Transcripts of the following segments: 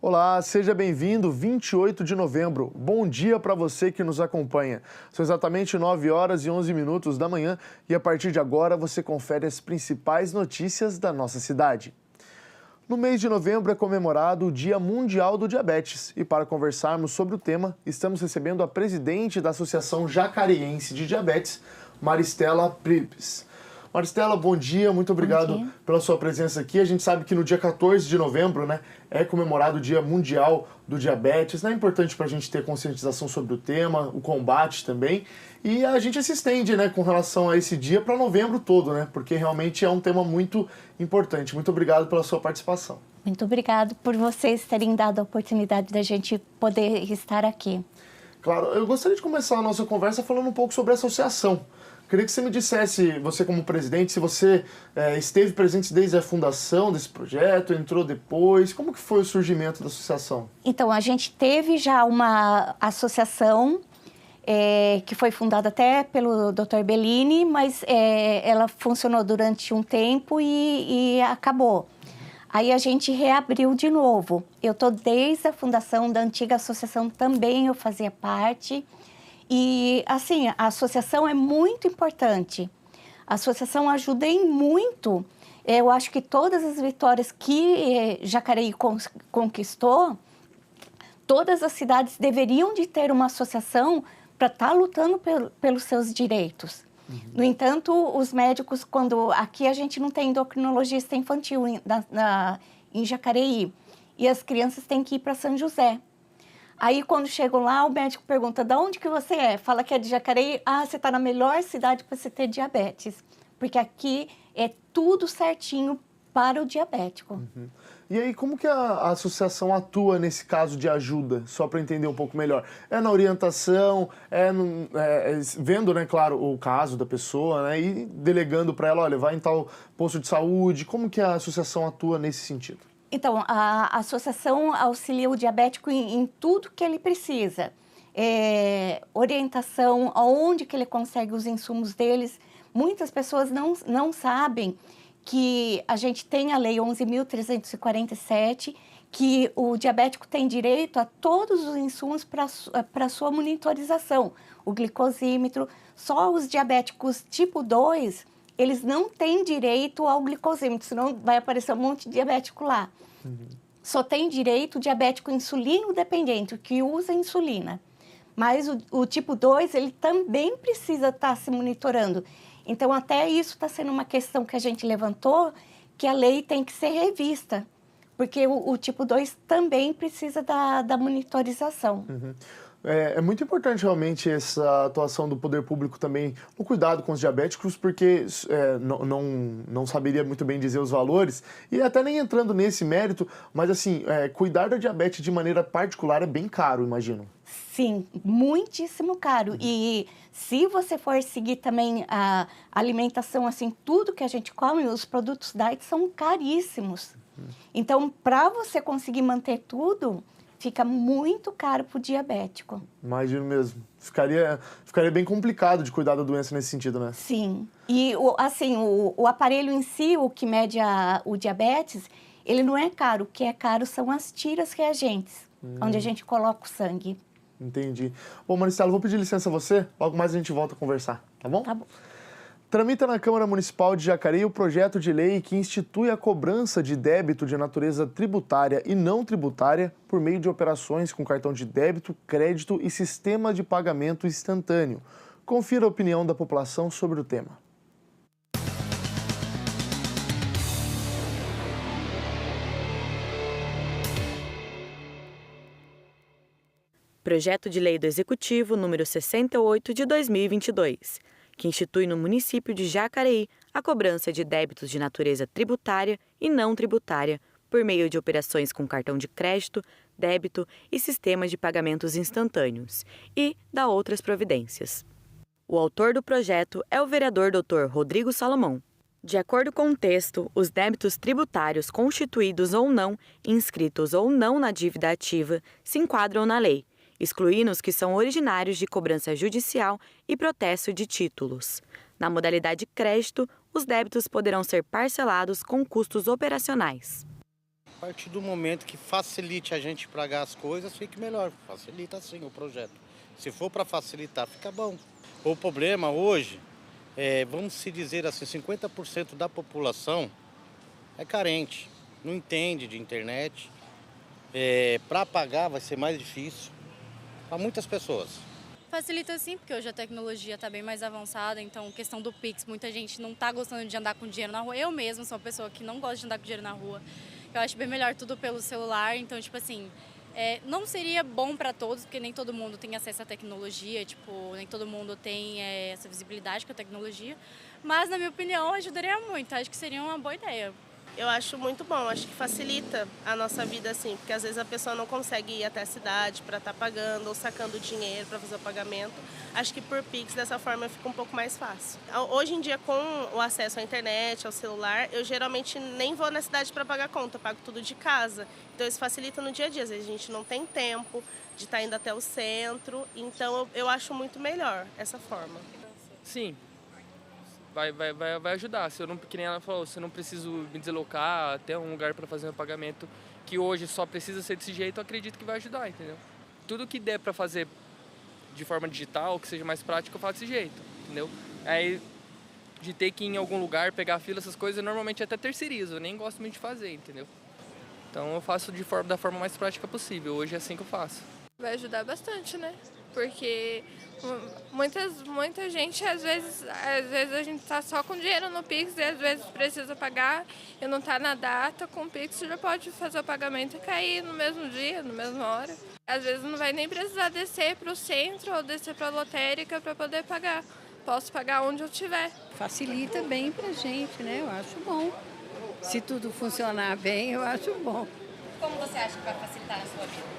Olá, seja bem-vindo, 28 de novembro. Bom dia para você que nos acompanha. São exatamente 9 horas e 11 minutos da manhã e a partir de agora você confere as principais notícias da nossa cidade. No mês de novembro é comemorado o Dia Mundial do Diabetes e para conversarmos sobre o tema, estamos recebendo a presidente da Associação Jacareiense de Diabetes, Maristela Pripes. Maristela, bom dia, muito obrigado pela sua presença aqui. A gente sabe que no dia 14 de novembro, é comemorado o Dia Mundial do Diabetes. É importante para a gente ter conscientização sobre o tema, o combate também. E a gente se estende, com relação a esse dia para novembro todo, porque realmente é um tema muito importante. Muito obrigado pela sua participação. Muito obrigado por vocês terem dado a oportunidade da gente poder estar aqui. Claro, eu gostaria de começar a nossa conversa falando um pouco sobre a associação. Queria que você me dissesse, você como presidente, se você esteve presente desde a fundação desse projeto, entrou depois, como que foi o surgimento da associação? Então, a gente teve já uma associação que foi fundada até pelo Dr. Bellini, mas ela funcionou durante um tempo e acabou. Aí a gente reabriu de novo. Eu estou desde a fundação da antiga associação, também eu fazia parte. E, assim, a associação é muito importante. A associação ajuda em muito. Eu acho que todas as vitórias que Jacareí conquistou, todas as cidades deveriam de ter uma associação para estar lutando pelos seus direitos. No entanto, os médicos, aqui a gente não tem endocrinologista infantil em Jacareí, e as crianças têm que ir para São José. Aí, quando chegam lá, o médico pergunta, de onde que você é? Fala que é de Jacareí. Ah, você está na melhor cidade para você ter diabetes. Porque aqui é tudo certinho para o diabético. Uhum. E aí, como que a associação atua nesse caso de ajuda? Só para entender um pouco melhor. É na orientação, vendo, claro, o caso da pessoa, e delegando para ela, olha, vai em tal posto de saúde. Como que a associação atua nesse sentido? Então, a associação auxilia o diabético em tudo que ele precisa. Orientação, aonde que ele consegue os insumos deles. Muitas pessoas não sabem que a gente tem a Lei 11.347, que o diabético tem direito a todos os insumos para sua monitorização. O glicosímetro, só os diabéticos tipo 2, eles não têm direito ao glicosímetro, senão vai aparecer um monte de diabético lá. Só tem direito o diabético insulino dependente, o que usa insulina. Mas o tipo 2, ele também precisa estar se monitorando. Então, até isso está sendo uma questão que a gente levantou, que a lei tem que ser revista, porque o tipo 2 também precisa da monitorização. Uhum. É muito importante realmente essa atuação do poder público também, o cuidado com os diabéticos, porque não saberia muito bem dizer os valores, e até nem entrando nesse mérito, mas assim, cuidar da diabetes de maneira particular é bem caro, imagino. Sim, muitíssimo caro. E se você for seguir também a alimentação, assim, tudo que a gente come, os produtos diet são caríssimos. Então, para você conseguir manter tudo, fica muito caro para o diabético. Imagino mesmo. Ficaria bem complicado de cuidar da doença nesse sentido, né? Sim. E, o aparelho em si, o que mede o diabetes, ele não é caro. O que é caro são as tiras reagentes, onde a gente coloca o sangue. Entendi. Bom, Maristela, vou pedir licença a você. Logo mais a gente volta a conversar, tá bom? Tá bom. Tramita na Câmara Municipal de Jacareí o projeto de lei que institui a cobrança de débito de natureza tributária e não tributária por meio de operações com cartão de débito, crédito e sistema de pagamento instantâneo. Confira a opinião da população sobre o tema. Projeto de Lei do Executivo número 68 de 2022. Que institui no município de Jacareí a cobrança de débitos de natureza tributária e não tributária por meio de operações com cartão de crédito, débito e sistemas de pagamentos instantâneos e da outras providências. O autor do projeto é o vereador Dr. Rodrigo Salomão. De acordo com o texto, os débitos tributários constituídos ou não, inscritos ou não na dívida ativa, se enquadram na lei, excluindo os que são originários de cobrança judicial e protesto de títulos. Na modalidade crédito, os débitos poderão ser parcelados com custos operacionais. A partir do momento que facilite a gente pagar as coisas, fique melhor. Facilita sim o projeto. Se for para facilitar, fica bom. O problema hoje, vamos se dizer assim, 50% da população é carente, não entende de internet. Para pagar vai ser mais difícil para muitas pessoas. Facilita sim, porque hoje a tecnologia está bem mais avançada, então questão do Pix, muita gente não está gostando de andar com dinheiro na rua. Eu mesma sou uma pessoa que não gosta de andar com dinheiro na rua. Eu acho bem melhor tudo pelo celular, então tipo assim, não seria bom para todos, porque nem todo mundo tem acesso à tecnologia, tipo, nem todo mundo tem essa visibilidade com a tecnologia, mas na minha opinião ajudaria muito, acho que seria uma boa ideia. Eu acho muito bom, acho que facilita a nossa vida assim, porque às vezes a pessoa não consegue ir até a cidade para estar pagando ou sacando dinheiro para fazer o pagamento. Acho que por Pix dessa forma fica um pouco mais fácil. Hoje em dia, com o acesso à internet, ao celular, eu geralmente nem vou na cidade para pagar conta, eu pago tudo de casa. Então isso facilita no dia a dia, às vezes a gente não tem tempo de estar indo até o centro, então eu acho muito melhor essa forma. Sim. Vai ajudar. Se eu não, que nem ela falou, se eu não preciso me deslocar até um lugar para fazer um pagamento que hoje só precisa ser desse jeito, eu acredito que vai ajudar, entendeu? Tudo que der para fazer de forma digital, que seja mais prático, eu faço desse jeito, entendeu? Aí, de ter que ir em algum lugar, pegar a fila, essas coisas, eu normalmente até terceirizo, eu nem gosto muito de fazer, entendeu? Então eu faço da forma mais prática possível, hoje é assim que eu faço. Vai ajudar bastante, né? Porque muita gente, às vezes a gente tá só com dinheiro no Pix e às vezes precisa pagar e não tá na data, com o Pix já pode fazer o pagamento e cair no mesmo dia, na mesma hora. Às vezes não vai nem precisar descer para o centro ou descer para a lotérica para poder pagar. Posso pagar onde eu estiver. Facilita bem pra gente, né? Eu acho bom. Se tudo funcionar bem, eu acho bom. Como você acha que vai facilitar na sua vida?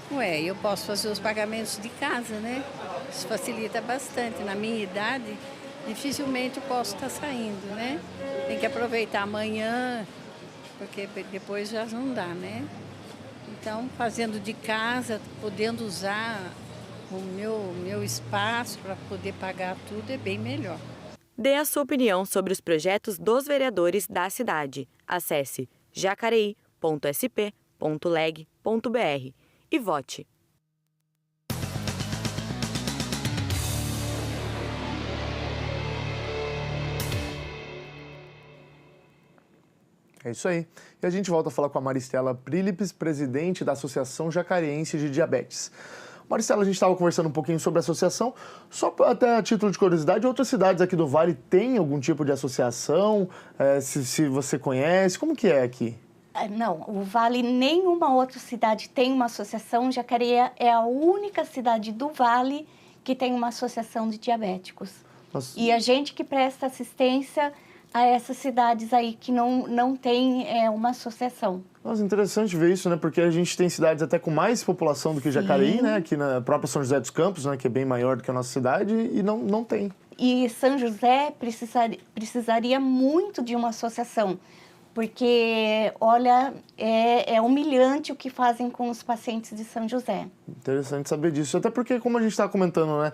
Eu posso fazer os pagamentos de casa, né? Isso facilita bastante. Na minha idade, dificilmente eu posso estar saindo, né? Tem que aproveitar amanhã, porque depois já não dá, né? Então, fazendo de casa, podendo usar o meu espaço para poder pagar tudo, é bem melhor. Dê a sua opinião sobre os projetos dos vereadores da cidade. Acesse jacareí.sp.leg.br e vote. É isso aí. E a gente volta a falar com a Maristela Prílipes, presidente da Associação Jacareense de Diabetes. Maristela, a gente estava conversando um pouquinho sobre a associação. Só até a título de curiosidade, outras cidades aqui do Vale têm algum tipo de associação? Se você conhece, como que é aqui? Não, o Vale, nenhuma outra cidade tem uma associação. Jacareí é a única cidade do Vale que tem uma associação de diabéticos. Nossa. E a gente que presta assistência a essas cidades aí que não tem uma associação. Nossa, interessante ver isso, né? Porque a gente tem cidades até com mais população do que Jacareí, né? Aqui na própria São José dos Campos, né? Que é bem maior do que a nossa cidade, e não tem. E São José precisaria muito de uma associação, porque, olha, é humilhante o que fazem com os pacientes de São José. Interessante saber disso, até porque, como a gente está comentando, né,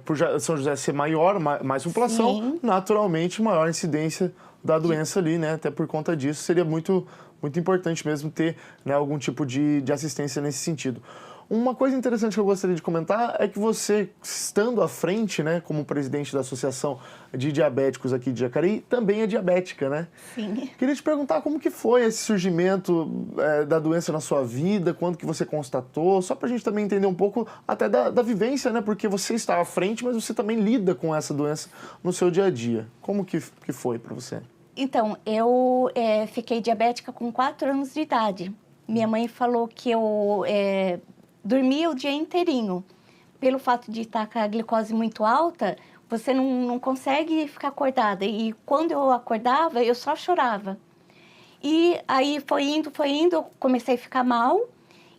por São José ser maior, mais população, sim, naturalmente maior incidência da doença ali, né, até por conta disso, seria muito importante mesmo ter, né, algum tipo de assistência nesse sentido. Uma coisa interessante que eu gostaria de comentar é que você, estando à frente, né, como presidente da Associação de Diabéticos aqui de Jacareí, também é diabética, né? Sim. Queria te perguntar como que foi esse surgimento da doença na sua vida, quando que você constatou, só pra gente também entender um pouco até da vivência, né? Porque você está à frente, mas você também lida com essa doença no seu dia a dia. Como que foi para você? Então, eu fiquei diabética com 4 anos de idade. Minha mãe falou que eu dormia o dia inteirinho. Pelo fato de estar com a glicose muito alta, você não consegue ficar acordada. E quando eu acordava, eu só chorava. E aí foi indo, eu comecei a ficar mal.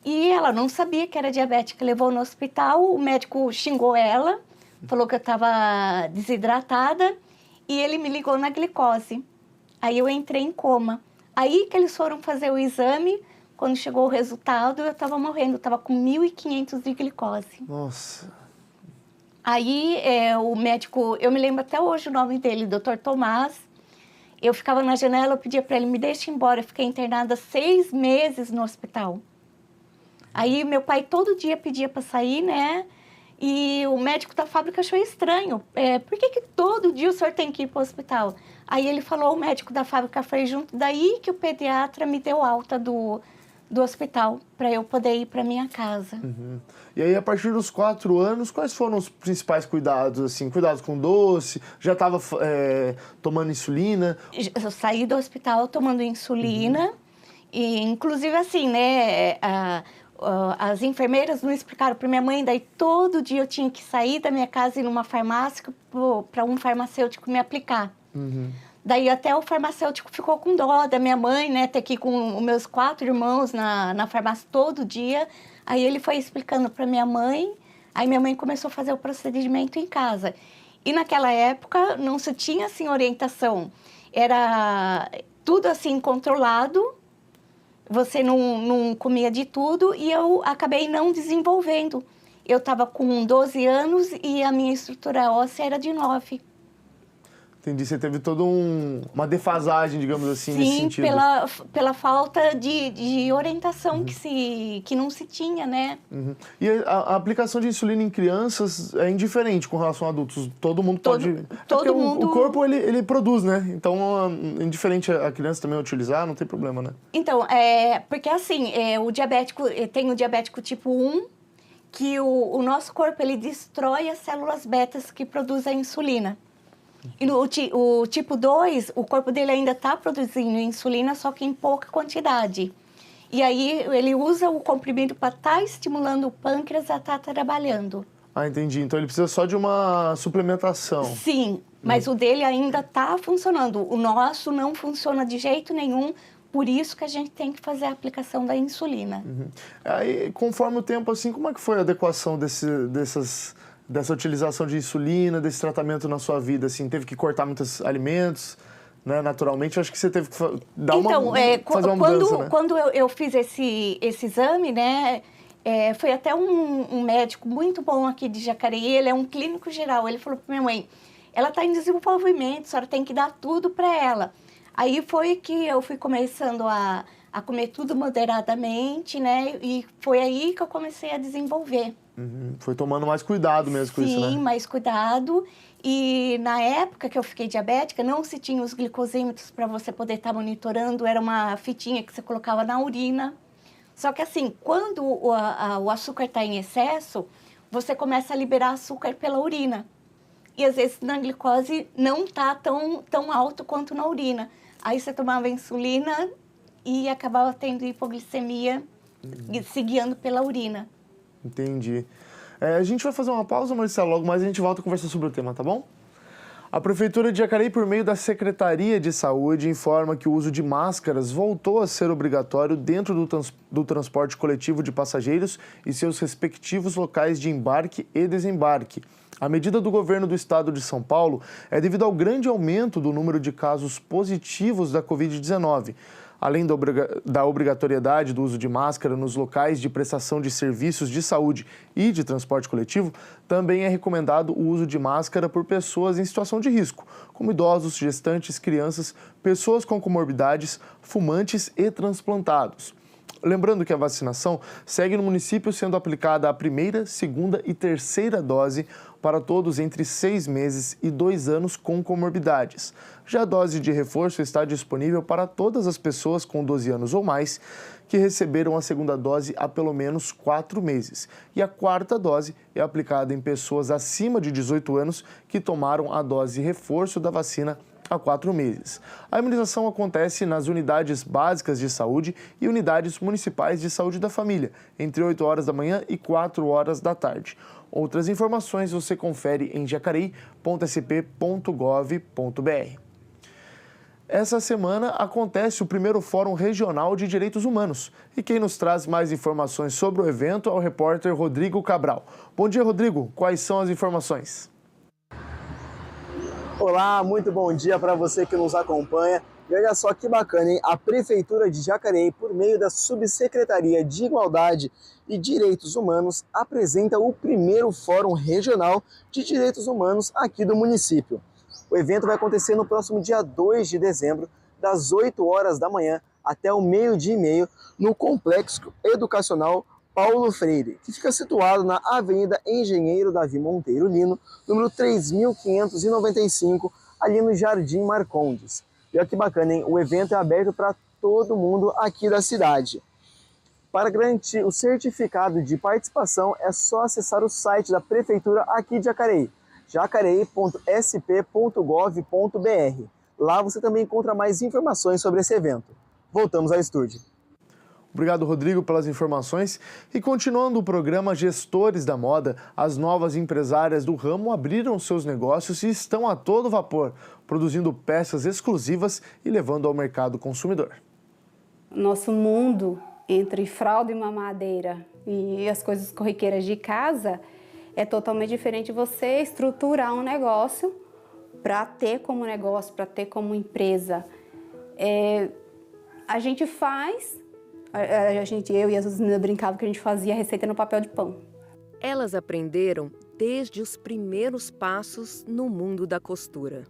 E ela não sabia que era diabética, levou no hospital, o médico xingou ela, falou que eu estava desidratada e ele me ligou na glicose. Aí eu entrei em coma. Aí que eles foram fazer o exame. Quando chegou o resultado, eu estava morrendo, eu estava com 1.500 de glicose. Nossa! Aí o médico, eu me lembro até hoje o nome dele, Dr. Tomás, Eu ficava na janela, eu pedia para ele, me deixa embora. Eu fiquei internada 6 meses no hospital. Aí meu pai todo dia pedia para sair, né? E o médico da fábrica achou estranho. Por que todo dia o senhor tem que ir para o hospital? Aí ele falou, o médico da fábrica foi junto. Daí que o pediatra me deu alta do hospital para eu poder ir para minha casa. Uhum. E aí, a partir dos 4 anos, quais foram os principais cuidados? Assim, cuidados com doce? Já estava tomando insulina? Eu saí do hospital tomando insulina. E, inclusive, assim, né? As enfermeiras não explicaram para minha mãe, daí todo dia eu tinha que sair da minha casa e ir numa farmácia para um farmacêutico me aplicar. Daí até o farmacêutico ficou com dó da minha mãe, né, ter que ir com os meus 4 irmãos na farmácia todo dia. Aí ele foi explicando para minha mãe, aí minha mãe começou a fazer o procedimento em casa. E naquela época não se tinha assim orientação, era tudo assim controlado. Você não comia de tudo e eu acabei não desenvolvendo. Eu estava com 12 anos e a minha estrutura óssea era de 9. Entendi, você teve toda uma defasagem, digamos assim, nesse sentido. Sim, pela falta de orientação que não se tinha, né? E a aplicação de insulina em crianças é indiferente com relação a adultos? Todo mundo pode... Todo mundo... O corpo, ele produz, né? Então, indiferente a criança também utilizar, não tem problema, né? Então, porque assim, o diabético, tem o diabético tipo 1, que o nosso corpo, ele destrói as células betas que produzem a insulina. E o tipo 2, o corpo dele ainda está produzindo insulina, só que em pouca quantidade. E aí ele usa o comprimido para estar estimulando o pâncreas a estar trabalhando. Ah, entendi. Então ele precisa só de uma suplementação. Sim, mas o dele ainda está funcionando. O nosso não funciona de jeito nenhum, por isso que a gente tem que fazer a aplicação da insulina. Aí, conforme o tempo, assim, como é que foi a adequação dessa utilização de insulina, desse tratamento na sua vida, assim? Teve que cortar muitos alimentos, né? Naturalmente, acho que você teve que fazer uma mudança, né? Quando eu fiz esse exame, né? Foi até um médico muito bom aqui de Jacareí, ele é um clínico geral, ele falou para minha mãe, ela está em desenvolvimento, a senhora tem que dar tudo para ela. Aí foi que eu fui começando a comer tudo moderadamente, né? E foi aí que eu comecei a desenvolver. Foi tomando mais cuidado mesmo com isso, né? Sim, mais cuidado. E na época que eu fiquei diabética, não se tinha os glicosímetros para você poder estar monitorando, era uma fitinha que você colocava na urina. Só que assim, quando o açúcar está em excesso, você começa a liberar açúcar pela urina. E às vezes na glicose não está tão alto quanto na urina. Aí você tomava insulina e acabava tendo hipoglicemia se guiando pela urina. Entendi. A gente vai fazer uma pausa, Marcelo, logo mais a gente volta a conversar sobre o tema, tá bom? A Prefeitura de Jacareí, por meio da Secretaria de Saúde, informa que o uso de máscaras voltou a ser obrigatório dentro do transporte coletivo de passageiros e seus respectivos locais de embarque e desembarque. A medida do governo do estado de São Paulo é devido ao grande aumento do número de casos positivos da Covid-19. Além da obrigatoriedade do uso de máscara nos locais de prestação de serviços de saúde e de transporte coletivo, também é recomendado o uso de máscara por pessoas em situação de risco, como idosos, gestantes, crianças, pessoas com comorbidades, fumantes e transplantados. Lembrando que a vacinação segue no município sendo aplicada a primeira, segunda e terceira dose para todos entre 6 meses e 2 anos com comorbidades. Já a dose de reforço está disponível para todas as pessoas com 12 anos ou mais que receberam a segunda dose há pelo menos 4 meses. E a quarta dose é aplicada em pessoas acima de 18 anos que tomaram a dose reforço da vacina há 4 meses. A imunização acontece nas unidades básicas de saúde e unidades municipais de saúde da família, entre 8 horas da manhã e 4 horas da tarde. Outras informações você confere em jacareí.sp.gov.br. Essa semana acontece o primeiro Fórum Regional de Direitos Humanos. E quem nos traz mais informações sobre o evento é o repórter Rodrigo Cabral. Bom dia, Rodrigo. Quais são as informações? Olá, muito bom dia para você que nos acompanha. E olha só que bacana, hein? A Prefeitura de Jacareí, por meio da Subsecretaria de Igualdade e Direitos Humanos, apresenta o primeiro Fórum Regional de Direitos Humanos aqui do município. O evento vai acontecer no próximo dia 2 de dezembro, das 8 horas da manhã até o meio-dia e meio, no Complexo Educacional Paulo Freire, que fica situado na Avenida Engenheiro Davi Monteiro Lino, número 3595, ali no Jardim Marcondes. E olha que bacana, hein? O evento é aberto para todo mundo aqui da cidade. Para garantir o certificado de participação, é só acessar o site da Prefeitura aqui de Jacareí, jacareí.sp.gov.br. Lá você também encontra mais informações sobre esse evento. Voltamos ao estúdio. Obrigado, Rodrigo, pelas informações. E continuando o programa Gestores da Moda, as novas empresárias do ramo abriram seus negócios e estão a todo vapor, produzindo peças exclusivas e levando ao mercado consumidor. Nosso mundo entre fralda e mamadeira e as coisas corriqueiras de casa é totalmente diferente de você estruturar um negócio para ter como negócio, para ter como empresa. A gente faz, eu e as meninas brincavam que a gente fazia a receita no papel de pão. Elas aprenderam desde os primeiros passos no mundo da costura.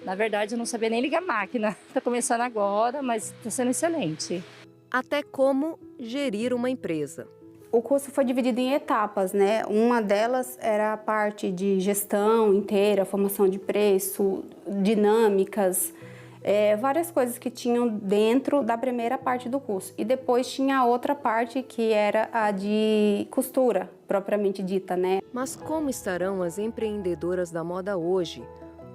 Na verdade, eu não sabia nem ligar a máquina. Está começando agora, mas está sendo excelente. Até como gerir uma empresa. O curso foi dividido em etapas, né? Uma delas era a parte de gestão inteira, formação de preço, dinâmicas, várias coisas que tinham dentro da primeira parte do curso. E depois tinha a outra parte que era a de costura, propriamente dita, né? Mas como estarão as empreendedoras da moda hoje,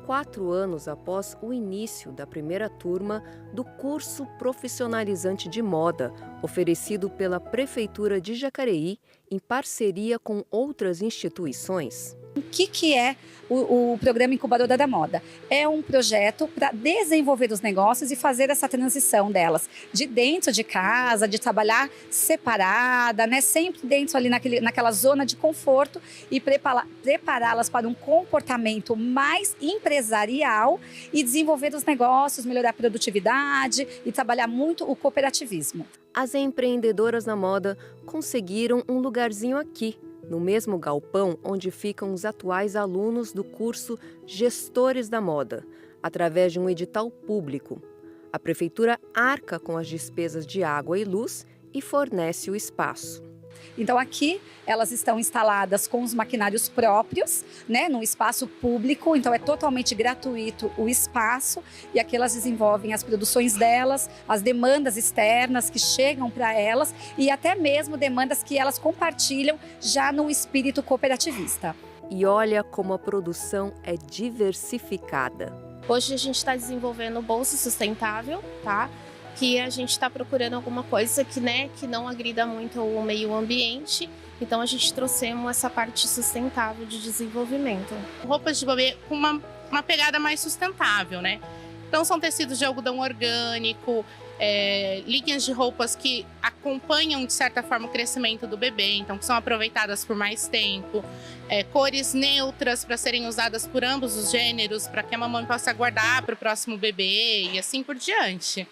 4 anos após o início da primeira turma do curso profissionalizante de moda, oferecido pela Prefeitura de Jacareí em parceria com outras instituições? O que é o Programa Incubadora da Moda? É um projeto para desenvolver os negócios e fazer essa transição delas de dentro de casa, de trabalhar separada, né? Sempre dentro ali naquela zona de conforto e prepará-las para um comportamento mais empresarial e desenvolver os negócios, melhorar a produtividade e trabalhar muito o cooperativismo. As empreendedoras da moda conseguiram um lugarzinho aqui, no mesmo galpão onde ficam os atuais alunos do curso Gestores da Moda, através de um edital público. A Prefeitura arca com as despesas de água e luz e fornece o espaço. Então aqui elas estão instaladas com os maquinários próprios, né, num espaço público, então é totalmente gratuito o espaço e aqui elas desenvolvem as produções delas, as demandas externas que chegam para elas e até mesmo demandas que elas compartilham já no espírito cooperativista. E olha como a produção é diversificada. Hoje a gente está desenvolvendo bolsa sustentável, tá? Que a gente está procurando alguma coisa que não agrida muito o meio ambiente. Então a gente trouxemos essa parte sustentável de desenvolvimento. Roupas de bebê com uma pegada mais sustentável, né? Então são tecidos de algodão orgânico, linhas de roupas que acompanham de certa forma o crescimento do bebê, então que são aproveitadas por mais tempo, cores neutras para serem usadas por ambos os gêneros, para que a mamãe possa guardar para o próximo bebê e assim por diante.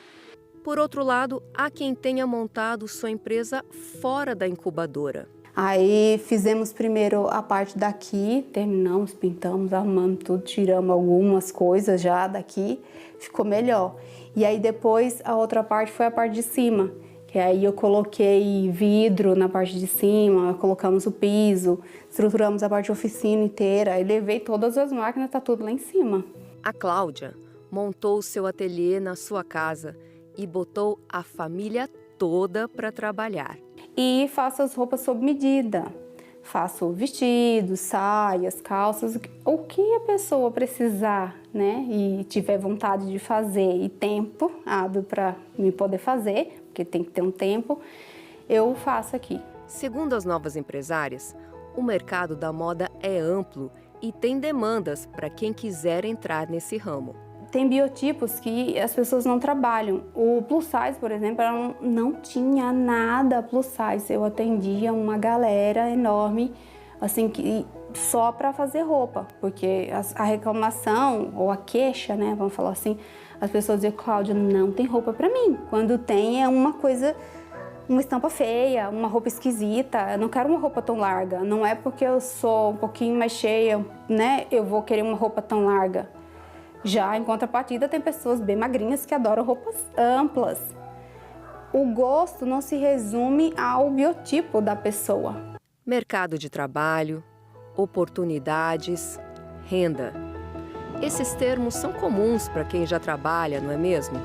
Por outro lado, há quem tenha montado sua empresa fora da incubadora. Aí fizemos primeiro a parte daqui, terminamos, pintamos, arrumamos tudo, tiramos algumas coisas já daqui, ficou melhor. E aí depois a outra parte foi a parte de cima, que aí eu coloquei vidro na parte de cima, colocamos o piso, estruturamos a parte de oficina inteira, aí levei todas as máquinas, tá tudo lá em cima. A Cláudia montou seu ateliê na sua casa e botou a família toda para trabalhar. E faço as roupas sob medida. Faço vestidos, saias, calças, o que a pessoa precisar, né? E tiver vontade de fazer e tempo hábil para me poder fazer, porque tem que ter um tempo, eu faço aqui. Segundo as novas empresárias, o mercado da moda é amplo e tem demandas para quem quiser entrar nesse ramo. Tem biotipos que as pessoas não trabalham. O plus size, por exemplo, ela não tinha nada plus size. Eu atendia uma galera enorme, assim, que só para fazer roupa, porque a reclamação ou a queixa, né, vamos falar assim, as pessoas dizem: Cláudia, não tem roupa para mim. Quando tem é uma coisa, uma estampa feia, uma roupa esquisita. Eu não quero uma roupa tão larga. Não é porque eu sou um pouquinho mais cheia, né, eu vou querer uma roupa tão larga. Já em contrapartida, tem pessoas bem magrinhas que adoram roupas amplas. O gosto não se resume ao biotipo da pessoa. Mercado de trabalho, oportunidades, renda. Esses termos são comuns para quem já trabalha, não é mesmo?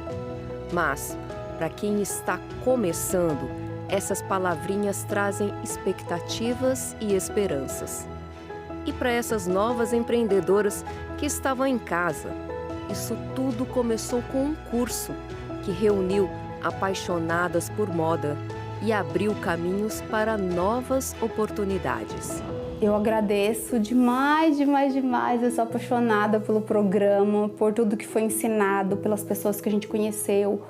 Mas, para quem está começando, essas palavrinhas trazem expectativas e esperanças. E para essas novas empreendedoras que estavam em casa, isso tudo começou com um curso que reuniu apaixonadas por moda e abriu caminhos para novas oportunidades. Eu agradeço demais. Eu sou apaixonada pelo programa, por tudo que foi ensinado, pelas pessoas que a gente conheceu,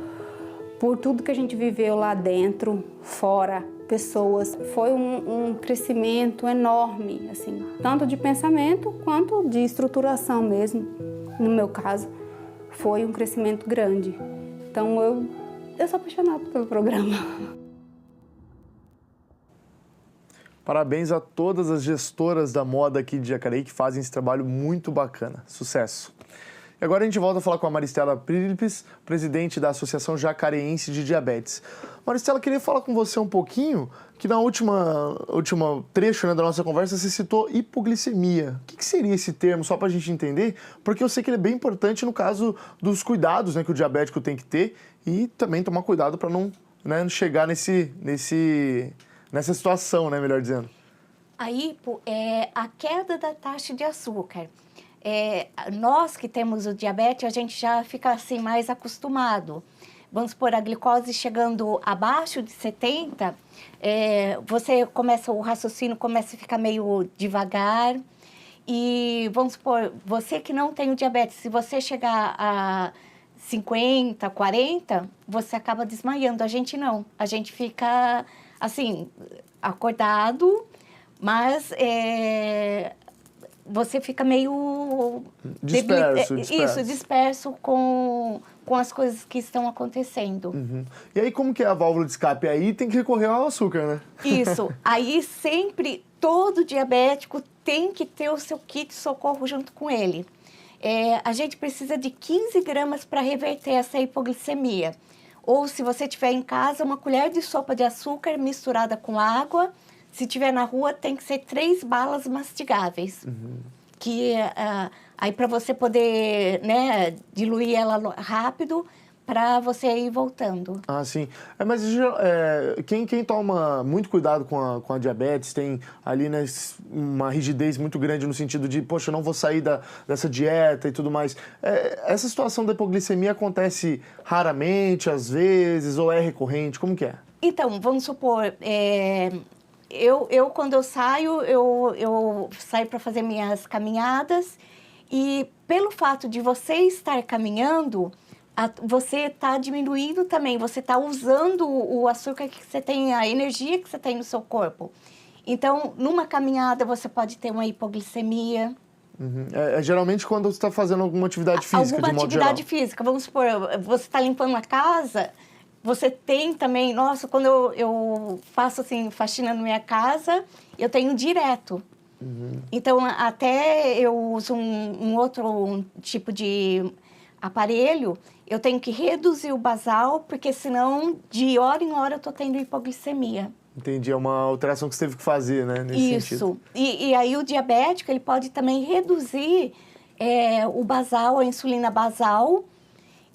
por tudo que a gente viveu lá dentro, fora, pessoas. Foi um crescimento enorme, assim, tanto de pensamento quanto de estruturação mesmo. No meu caso, foi um crescimento grande. Então, eu sou apaixonada pelo programa. Parabéns a todas as gestoras da moda aqui de Jacareí que fazem esse trabalho muito bacana. Sucesso! E agora a gente volta a falar com a Maristela Prílipes, presidente da Associação Jacareense de Diabetes. Maristela, queria falar com você um pouquinho, que na última trecho, né, da nossa conversa você citou hipoglicemia. O que seria esse termo, só para a gente entender? Porque eu sei que ele é bem importante no caso dos cuidados, né, que o diabético tem que ter e também tomar cuidado para não, né, chegar nessa situação, né, melhor dizendo. A hipo é a queda da taxa de açúcar. Nós que temos o diabetes, a gente já fica assim mais acostumado. Vamos supor, a glicose chegando abaixo de 70, o raciocínio começa a ficar meio devagar. E vamos supor, você que não tem o diabetes, se você chegar a 50, 40, você acaba desmaiando. A gente não, a gente fica assim, acordado, mas você fica meio disperso com as coisas que estão acontecendo. Uhum. E aí, como que é a válvula de escape? Aí tem que recorrer ao açúcar, né? Isso. Aí sempre, todo diabético tem que ter o seu kit de socorro junto com ele. A gente precisa de 15 gramas para reverter essa hipoglicemia. Ou, se você tiver em casa, uma colher de sopa de açúcar misturada com água. Se tiver na rua, tem que ser 3 balas mastigáveis. Uhum. Aí, para você poder, né, diluir ela rápido, para você ir voltando. Ah, sim. Mas quem toma muito cuidado com a diabetes tem ali, né, uma rigidez muito grande no sentido de, poxa, eu não vou sair dessa dieta e tudo mais. Essa situação da hipoglicemia acontece raramente, às vezes, ou é recorrente? Como que é? Então, vamos supor, quando eu saio para fazer minhas caminhadas e pelo fato de você estar caminhando, você está diminuindo também, você está usando o açúcar que você tem, a energia que você tem no seu corpo. Então, numa caminhada, você pode ter uma hipoglicemia. Uhum. Geralmente quando você está fazendo alguma atividade física, de modo geral. Alguma atividade física. Vamos supor, você está limpando a casa, você tem também... Nossa, quando eu faço assim, faxina na minha casa, eu tenho direto. Uhum. Então, até eu uso um outro tipo de aparelho, eu tenho que reduzir o basal, porque senão, de hora em hora, eu estou tendo hipoglicemia. Entendi, é uma alteração que você teve que fazer, né, nesse sentido. E aí o diabético, ele pode também reduzir o basal, a insulina basal,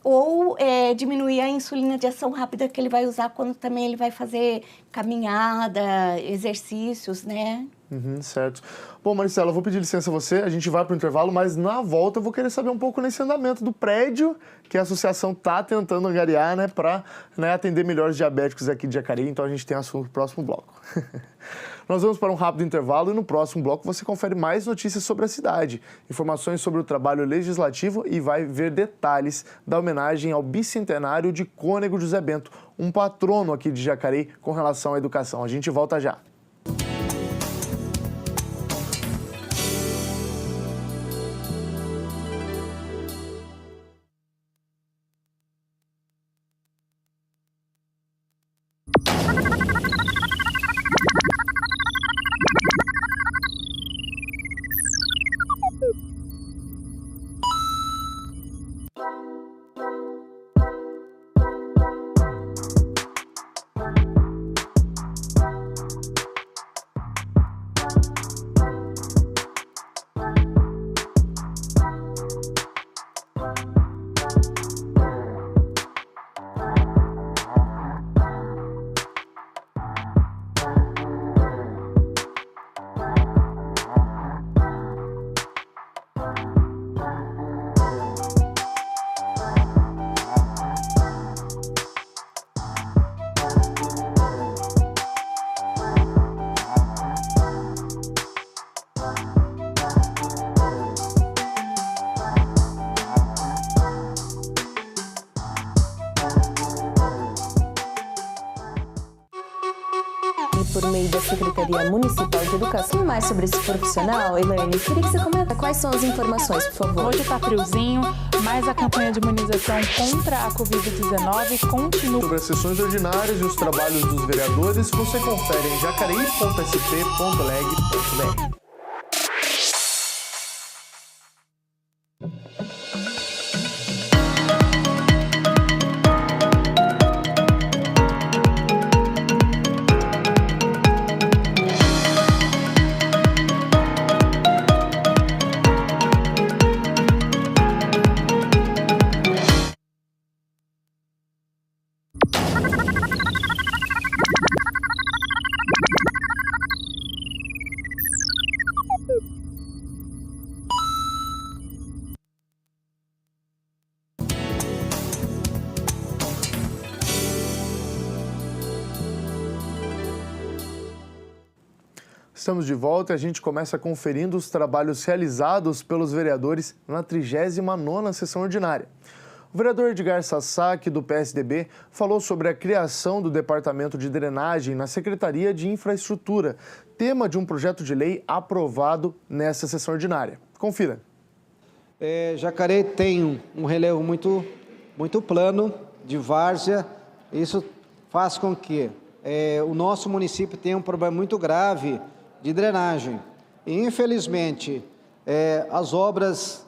ou diminuir a insulina de ação rápida que ele vai usar quando também ele vai fazer caminhada, exercícios, né? Uhum, certo. Bom, Maristela, eu vou pedir licença a você, a gente vai para o intervalo, mas na volta eu vou querer saber um pouco nesse andamento do prédio que a associação está tentando angariar, né, para atender melhor os diabéticos aqui de Jacareí, então a gente tem assunto no próximo bloco. Nós vamos para um rápido intervalo e no próximo bloco você confere mais notícias sobre a cidade, informações sobre o trabalho legislativo e vai ver detalhes da homenagem ao bicentenário de Cônego José Bento, um patrono aqui de Jacareí com relação à educação. A gente volta já. por meio da Secretaria Municipal de Educação. E mais sobre esse profissional, Elaine, queria que você comenta quais são as informações, por favor. Hoje está friozinho, mas a campanha de imunização contra a Covid-19 continua. Sobre as sessões ordinárias e os trabalhos dos vereadores, você confere em jacareí.sp.leg.br. Estamos de volta e a gente começa conferindo os trabalhos realizados pelos vereadores na 39ª sessão ordinária. O vereador Edgar Sasaki, do PSDB, falou sobre a criação do Departamento de Drenagem na Secretaria de Infraestrutura, tema de um projeto de lei aprovado nesta sessão ordinária. Confira. Jacareí tem um relevo muito plano, de várzea. Isso faz com que o nosso município tenha um problema muito grave de drenagem. E, infelizmente, as obras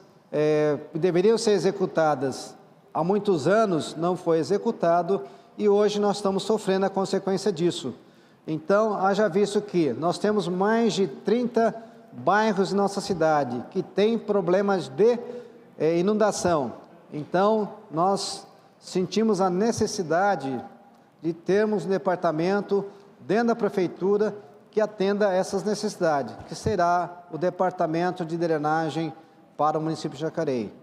que deveriam ser executadas há muitos anos não foi executado e hoje nós estamos sofrendo a consequência disso. Então, haja visto que nós temos mais de 30 bairros em nossa cidade que têm problemas de inundação. Então, nós sentimos a necessidade de termos um departamento dentro da prefeitura que atenda a essas necessidades, que será o Departamento de Drenagem para o município de Jacareí.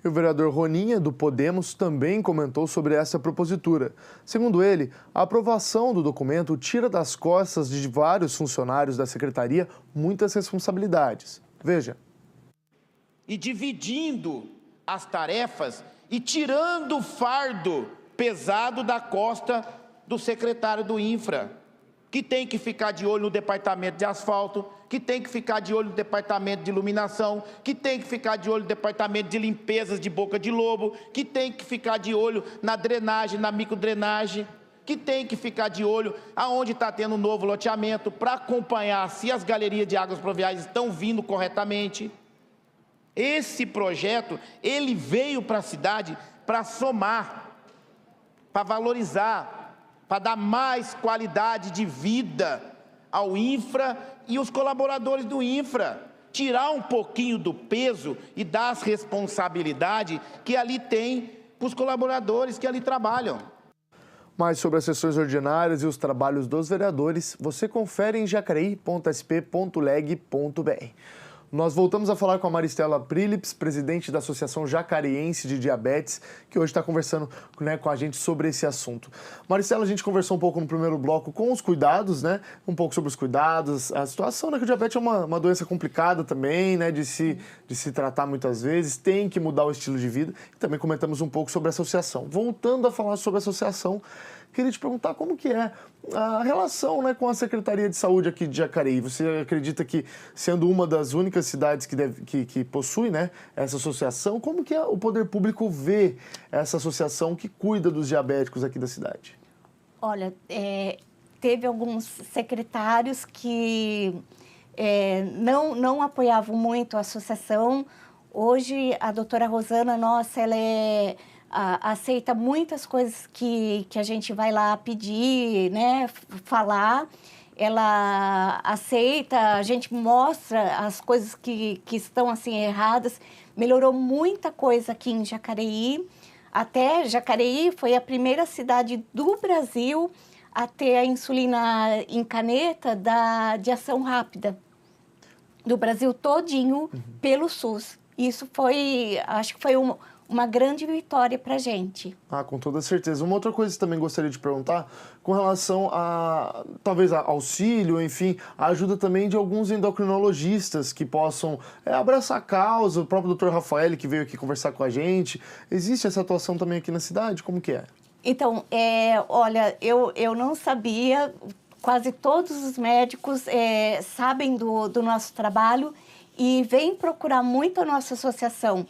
E o vereador Roninha, do Podemos, também comentou sobre essa propositura. Segundo ele, a aprovação do documento tira das costas de vários funcionários da secretaria muitas responsabilidades. Veja. E dividindo as tarefas e tirando o fardo pesado da costa do secretário do Infra, que tem que ficar de olho no departamento de asfalto, que tem que ficar de olho no departamento de iluminação, que tem que ficar de olho no departamento de limpezas de boca de lobo, que tem que ficar de olho na drenagem, na microdrenagem, que tem que ficar de olho aonde está tendo um novo loteamento para acompanhar se as galerias de águas pluviais estão vindo corretamente. Esse projeto, ele veio para a cidade para somar, para valorizar, para dar mais qualidade de vida ao Infra e os colaboradores do Infra. Tirar um pouquinho do peso e dar as responsabilidades que ali tem para os colaboradores que ali trabalham. Mais sobre as sessões ordinárias e os trabalhos dos vereadores, você confere em jacareí.sp.leg.br. Nós voltamos a falar com a Maristela Prilips, presidente da Associação Jacariense de Diabetes, que hoje está conversando com a gente sobre esse assunto. Maristela, a gente conversou um pouco no primeiro bloco com os cuidados, um pouco sobre os cuidados, a situação, que o diabetes é uma doença complicada também, de se tratar muitas vezes, tem que mudar o estilo de vida. E também comentamos um pouco sobre a associação. Voltando a falar sobre a associação, queria te perguntar como que é a relação com a Secretaria de Saúde aqui de Jacareí. Você acredita que, sendo uma das únicas cidades que possui essa associação, como que o poder público vê essa associação que cuida dos diabéticos aqui da cidade? Olha, teve alguns secretários que não apoiavam muito a associação. Hoje, a doutora Rosana, ela aceita muitas coisas que a gente vai lá pedir, falar. Ela aceita, a gente mostra as coisas que estão assim erradas. Melhorou muita coisa aqui em Jacareí. Até Jacareí foi a primeira cidade do Brasil a ter a insulina em caneta de ação rápida. Do Brasil todinho pelo SUS. Isso acho que foi uma grande vitória para a gente. Com toda certeza. Uma outra coisa que também gostaria de perguntar, com relação a, talvez, a auxílio, enfim, a ajuda também de alguns endocrinologistas que possam abraçar a causa, o próprio Dr. Rafael, que veio aqui conversar com a gente. Existe essa atuação também aqui na cidade? Como que é? Então, olha, eu não sabia quase todos os médicos sabem do nosso trabalho e vêm procurar muito a nossa associação.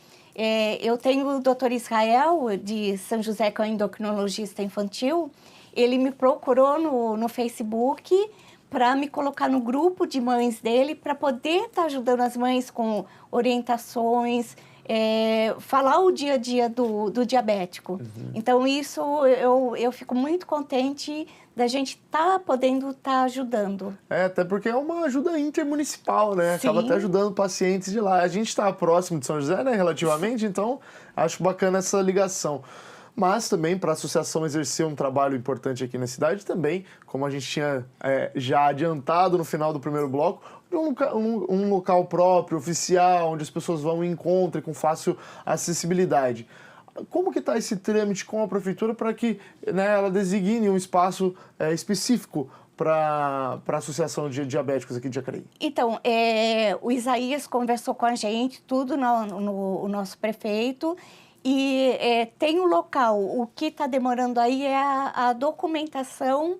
Eu tenho o Dr. Israel, de São José, que é um endocrinologista infantil. Ele me procurou no Facebook para me colocar no grupo de mães dele, para poder estar ajudando as mães com orientações, falar o dia a dia do diabético. Uhum. Então, isso eu fico muito contente da gente podendo estar ajudando. Até porque é uma ajuda intermunicipal, né? Sim. Acaba até ajudando pacientes de lá. A gente está próximo de São José, né, relativamente, então acho bacana essa ligação. Mas também para a associação exercer um trabalho importante aqui na cidade também, como a gente tinha já adiantado no final do primeiro bloco, um local próprio, oficial, onde as pessoas vão e encontrem com fácil acessibilidade. Como que está esse trâmite com a prefeitura para que, né, ela designe um espaço específico para a Associação de Diabéticos aqui de Jacareí? Então, o Isaías conversou com a gente, tudo no nosso prefeito, e tem um local. O que está demorando aí é a documentação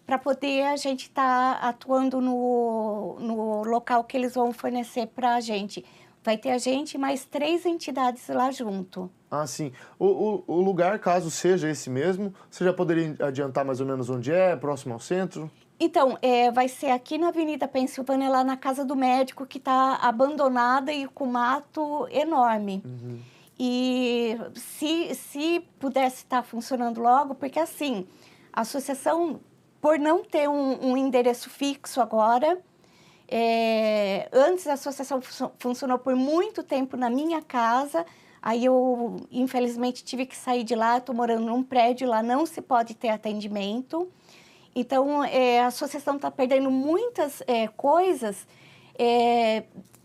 para poder a gente estar atuando no local que eles vão fornecer para a gente. Vai ter a gente e mais 3 entidades lá junto. Ah, sim. O lugar, caso seja esse mesmo, você já poderia adiantar mais ou menos onde é, próximo ao centro? Então, vai ser aqui na Avenida Pensilvânia, lá na Casa do Médico, que está abandonada e com mato enorme. Uhum. E se pudesse estar funcionando logo, porque assim, a associação, por não ter um endereço fixo agora, antes a associação funcionou por muito tempo na minha casa, aí eu, infelizmente, tive que sair de lá, estou morando num prédio, lá não se pode ter atendimento. Então, a associação está perdendo muitas coisas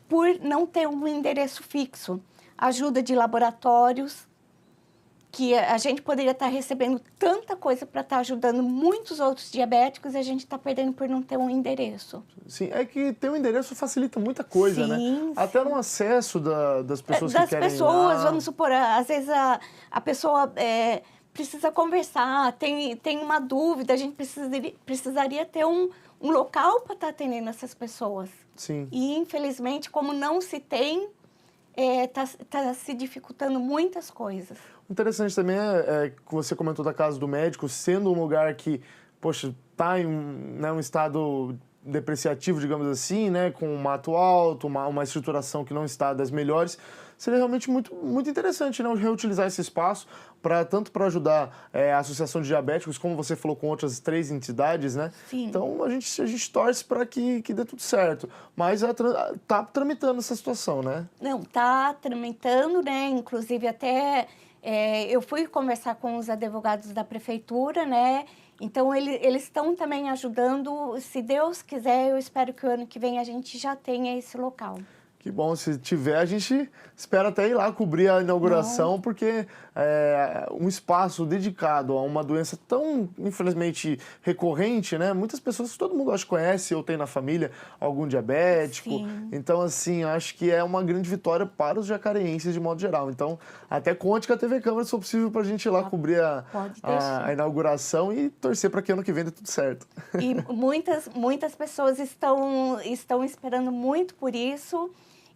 por não ter um endereço fixo. Ajuda de laboratórios, que a gente poderia estar recebendo tanta coisa para estar ajudando muitos outros diabéticos e a gente está perdendo por não ter um endereço. Sim, é que ter um endereço facilita muita coisa, né? Sim. Até no acesso das pessoas que querem Das pessoas, ir lá. vamos supor, às vezes a pessoa precisa conversar, tem uma dúvida, a gente precisaria ter um local para estar atendendo essas pessoas. Sim. E, infelizmente, como não se tem, tá se dificultando muitas coisas. Interessante também que você comentou da casa do médico, sendo um lugar que, poxa, está em um estado depreciativo, digamos assim, né, com um mato alto, uma estruturação que não está das melhores, seria realmente muito, muito interessante, né, reutilizar esse espaço tanto para ajudar a Associação de Diabéticos, como você falou, com outras 3 entidades, né? Sim. Então, a gente torce para que dê tudo certo. Mas tá tramitando essa situação, né? Não, tá tramitando, né? Inclusive, até eu fui conversar com os advogados da prefeitura, né? Então, eles estão também ajudando. Se Deus quiser, eu espero que o ano que vem a gente já tenha esse local. Que bom, se tiver, a gente espera até ir lá cobrir a inauguração, porque um espaço dedicado a uma doença tão, infelizmente, recorrente, né? Muitas pessoas, todo mundo acho que conhece ou tem na família algum diabético. Sim. Então, assim, acho que é uma grande vitória para os jacareenses de modo geral. Então, até conte com a TV Câmara, se for possível, para a gente ir lá cobrir a inauguração e torcer para que ano que vem dê tudo certo. E muitas pessoas estão esperando muito por isso.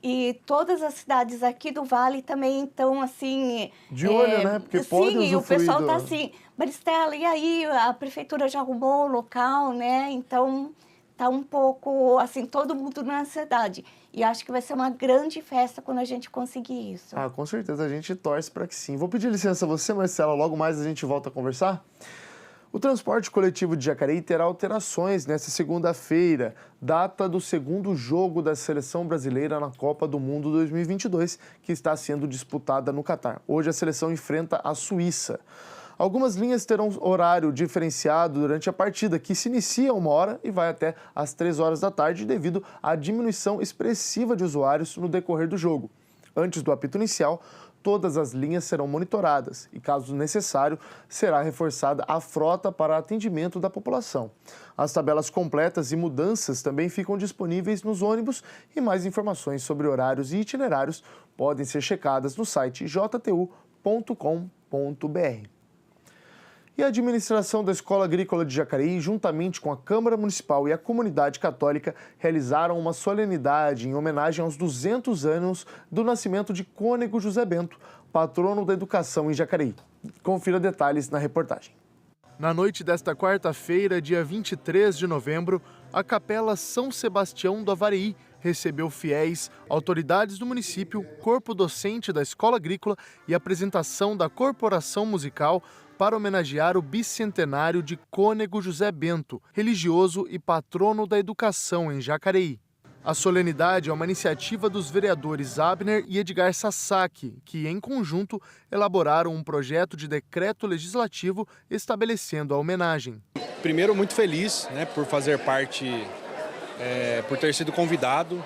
E todas as cidades aqui do Vale também estão, assim... De olho, né? Porque pode usufruir. Sim, o pessoal está assim, Maristela, e aí? A prefeitura já arrumou o local, né? Então, está um pouco, assim, todo mundo na ansiedade. E acho que vai ser uma grande festa quando a gente conseguir isso. Ah, com certeza, a gente torce para que sim. Vou pedir licença a você, Marcela, logo mais a gente volta a conversar. O transporte coletivo de Jacareí terá alterações nesta segunda-feira, data do segundo jogo da seleção brasileira na Copa do Mundo 2022, que está sendo disputada no Catar. Hoje a seleção enfrenta a Suíça. Algumas linhas terão horário diferenciado durante a partida, que se inicia a 1h e vai até às 3h da tarde, devido à diminuição expressiva de usuários no decorrer do jogo. Antes do apito inicial, todas as linhas serão monitoradas e, caso necessário, será reforçada a frota para atendimento da população. As tabelas completas e mudanças também ficam disponíveis nos ônibus e mais informações sobre horários e itinerários podem ser checadas no site jtu.com.br. E a administração da Escola Agrícola de Jacareí, juntamente com a Câmara Municipal e a comunidade católica, realizaram uma solenidade em homenagem aos 200 anos do nascimento de Cônego José Bento, patrono da educação em Jacareí. Confira detalhes na reportagem. Na noite desta quarta-feira, dia 23 de novembro, a Capela São Sebastião do Avareí recebeu fiéis, autoridades do município, corpo docente da Escola Agrícola e apresentação da Corporação Musical para homenagear o bicentenário de Cônego José Bento, religioso e patrono da educação em Jacareí. A solenidade é uma iniciativa dos vereadores Abner e Edgar Sasaki, que, em conjunto, elaboraram um projeto de decreto legislativo estabelecendo a homenagem. Primeiro, muito feliz, por fazer parte, por ter sido convidado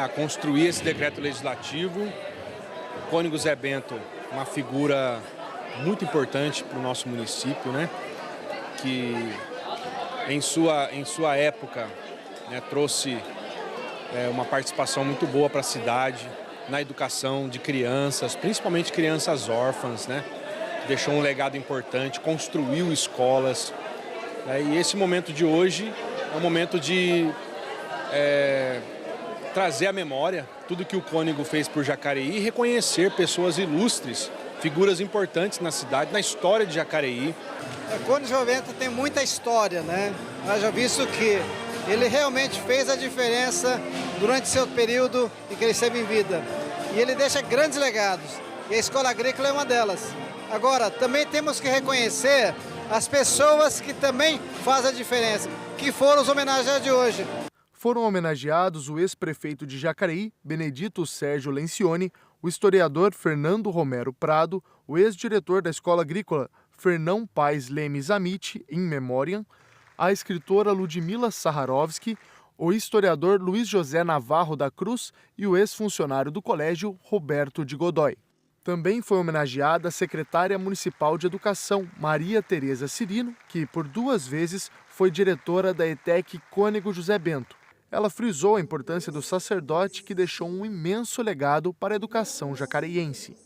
a construir esse decreto legislativo. O Cônego José Bento, uma figura muito importante para o nosso município, que em sua época trouxe uma participação muito boa para a cidade, na educação de crianças, principalmente crianças órfãs, deixou um legado importante, construiu escolas. E esse momento de hoje é um momento de trazer à memória tudo que o Cônego fez por Jacareí e reconhecer pessoas ilustres, figuras importantes na cidade, na história de Jacareí. O Cônego José Bento tem muita história, Nós já visto que ele realmente fez a diferença durante seu período em que ele esteve em vida. E ele deixa grandes legados, e a Escola Agrícola é uma delas. Agora, também temos que reconhecer as pessoas que também fazem a diferença, que foram os homenageados de hoje. Foram homenageados o ex-prefeito de Jacareí, Benedito Sérgio Lencioni, o historiador Fernando Romero Prado, o ex-diretor da Escola Agrícola, Fernão Paes Lemes Amit, in memoriam, a escritora Ludmila Saharovski, o historiador Luiz José Navarro da Cruz e o ex-funcionário do colégio Roberto de Godoy. Também foi homenageada a secretária municipal de Educação, Maria Tereza Cirino, que por 2 vezes foi diretora da ETEC Cônego José Bento. Ela frisou a importância do sacerdote que deixou um imenso legado para a educação jacareiense.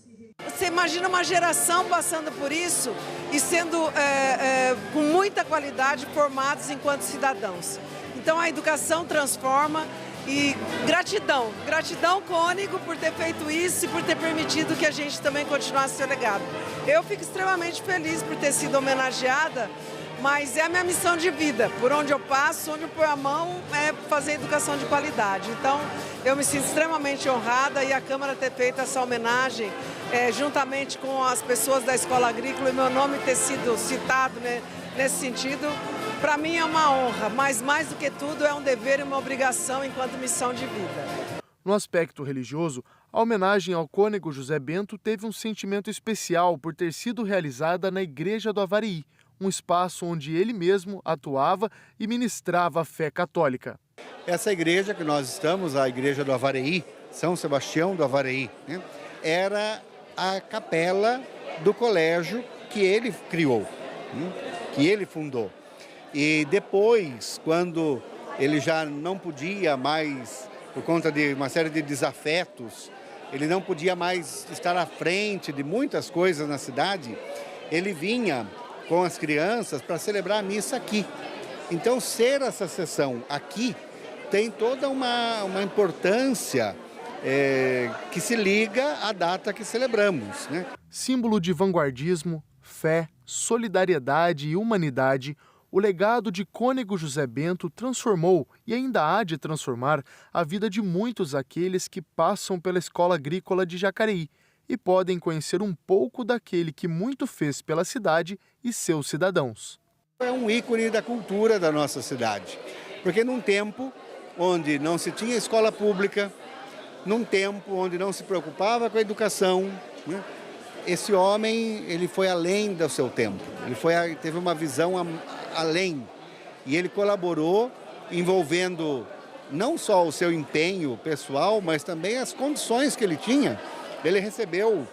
Você imagina uma geração passando por isso e sendo com muita qualidade formados enquanto cidadãos. Então a educação transforma e gratidão Cônego por ter feito isso e por ter permitido que a gente também continuasse seu legado. Eu fico extremamente feliz por ter sido homenageada, mas é a minha missão de vida. Por onde eu passo, onde eu ponho a mão, é fazer educação de qualidade. Então, eu me sinto extremamente honrada e a Câmara ter feito essa homenagem, juntamente com as pessoas da Escola Agrícola, e meu nome ter sido citado nesse sentido, para mim é uma honra, mas mais do que tudo é um dever e uma obrigação enquanto missão de vida. No aspecto religioso, a homenagem ao Cônego José Bento teve um sentimento especial por ter sido realizada na Igreja do Avareí, um espaço onde ele mesmo atuava e ministrava a fé católica. Essa igreja que nós estamos, a Igreja do Avareí, São Sebastião do Avareí, era a capela do colégio que ele criou, que ele fundou. E depois, quando ele já não podia mais, por conta de uma série de desafetos, ele não podia mais estar à frente de muitas coisas na cidade, ele vinha com as crianças para celebrar a missa aqui. Então, ser essa sessão aqui tem toda uma importância que se liga à data que celebramos. Símbolo de vanguardismo, fé, solidariedade e humanidade, o legado de Cônego José Bento transformou e ainda há de transformar a vida de muitos aqueles que passam pela Escola Agrícola de Jacareí e podem conhecer um pouco daquele que muito fez pela cidade e seus cidadãos. É um ícone da cultura da nossa cidade, porque num tempo onde não se tinha escola pública, num tempo onde não se preocupava com a educação, esse homem ele foi além do seu tempo, teve uma visão além e ele colaborou envolvendo não só o seu empenho pessoal, mas também as condições que ele tinha. Ele recebeu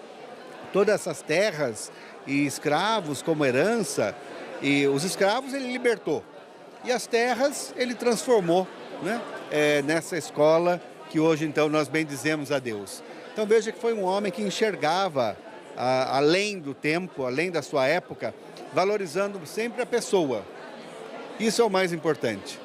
todas essas terras e escravos como herança, e os escravos ele libertou. E as terras ele transformou nessa escola que hoje então nós bendizemos a Deus. Então veja que foi um homem que enxergava além do tempo, além da sua época, valorizando sempre a pessoa. Isso é o mais importante.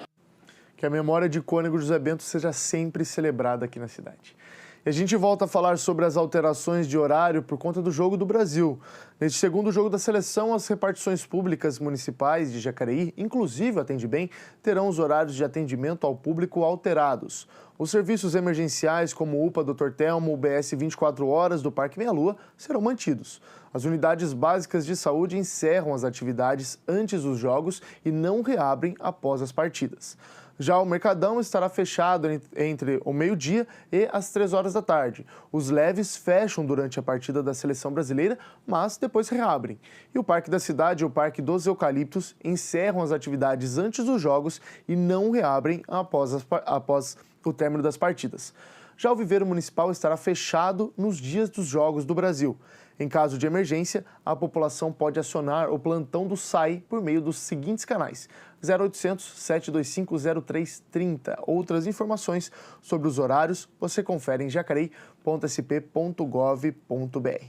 Que a memória de Cônego José Bento seja sempre celebrada aqui na cidade. E a gente volta a falar sobre as alterações de horário por conta do Jogo do Brasil. Neste segundo jogo da seleção, as repartições públicas municipais de Jacareí, inclusive a Atendibem, terão os horários de atendimento ao público alterados. Os serviços emergenciais, como o UPA Dr. Telmo, o BS 24 Horas do Parque Meia Lua, serão mantidos. As unidades básicas de saúde encerram as atividades antes dos jogos e não reabrem após as partidas. Já o Mercadão estará fechado entre o meio-dia e as 3 horas da tarde. Os leves fecham durante a partida da Seleção Brasileira, mas depois reabrem. E o Parque da Cidade e o Parque dos Eucaliptos encerram as atividades antes dos jogos e não reabrem após o término das partidas. Já o Viveiro Municipal estará fechado nos dias dos Jogos do Brasil. Em caso de emergência, a população pode acionar o plantão do SAI por meio dos seguintes canais: 0800 725 0330. Outras informações sobre os horários você confere em jacareí.sp.gov.br.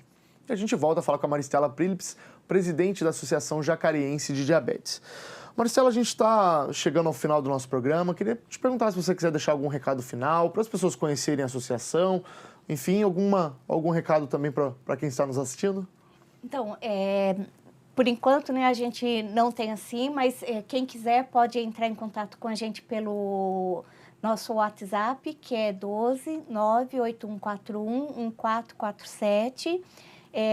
E a gente volta a falar com a Maristela Prilips, presidente da Associação Jacareense de Diabetes. Maristela, a gente está chegando ao final do nosso programa. Queria te perguntar se você quiser deixar algum recado final para as pessoas conhecerem a associação. Enfim, algum recado também para quem está nos assistindo? Então, por enquanto, né, a gente não tem assim, mas quem quiser pode entrar em contato com a gente pelo nosso WhatsApp, que é 12 98141 1447.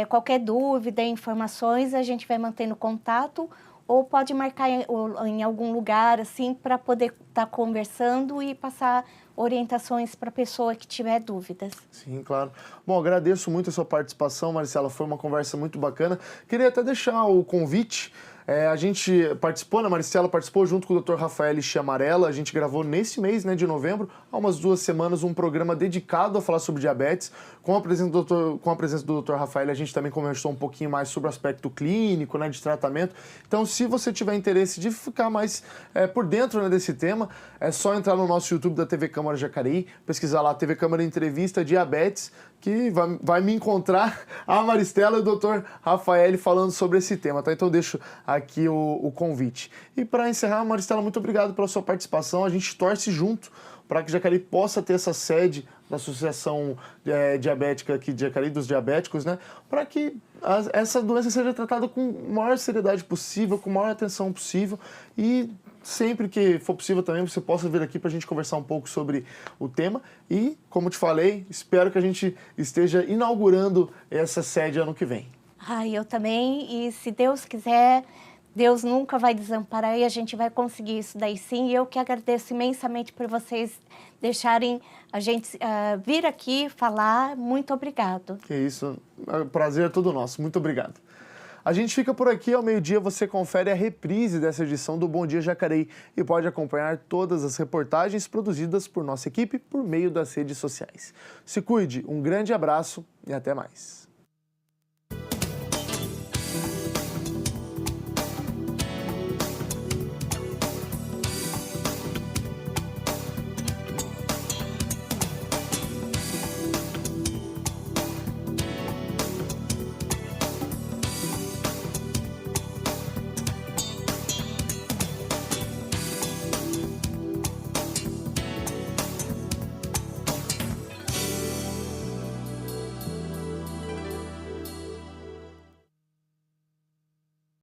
Qualquer dúvida, informações, a gente vai mantendo contato, ou pode marcar em algum lugar, assim, para poder estar conversando e passar orientações para a pessoa que tiver dúvidas. Sim, claro. Bom, agradeço muito a sua participação, Maristela, foi uma conversa muito bacana. Queria até deixar o convite. A gente participou, né, Maristela participou junto com o Dr. Rafael Chiamarella. A gente gravou nesse mês, né, de novembro, há umas 2 semanas, um programa dedicado a falar sobre diabetes. Com a presença do Dr. Rafael, a gente também conversou um pouquinho mais sobre o aspecto clínico, né, de tratamento. Então, se você tiver interesse de ficar mais por dentro, né, desse tema, é só entrar no nosso YouTube da TV Câmara Jacareí, pesquisar lá TV Câmara Entrevista Diabetes, que vai me encontrar a Maristela e o Dr. Rafael falando sobre esse tema, tá? Então, eu deixo aqui o convite. E para encerrar, Maristela, muito obrigado pela sua participação. A gente torce junto para que Jacareí possa ter essa sede da Associação Diabética aqui de Jacareí, dos diabéticos, né? Para que essa doença seja tratada com a maior seriedade possível, com a maior atenção possível e sempre que for possível também você possa vir aqui para a gente conversar um pouco sobre o tema. E, como te falei, espero que a gente esteja inaugurando essa sede ano que vem. Eu também, e se Deus quiser, Deus nunca vai desamparar e a gente vai conseguir isso daí sim. E eu que agradeço imensamente por vocês deixarem a gente vir aqui falar. Muito obrigado. Que isso, o prazer é todo nosso. Muito obrigado. A gente fica por aqui, ao meio-dia você confere a reprise dessa edição do Bom Dia Jacareí e pode acompanhar todas as reportagens produzidas por nossa equipe por meio das redes sociais. Se cuide, um grande abraço e até mais.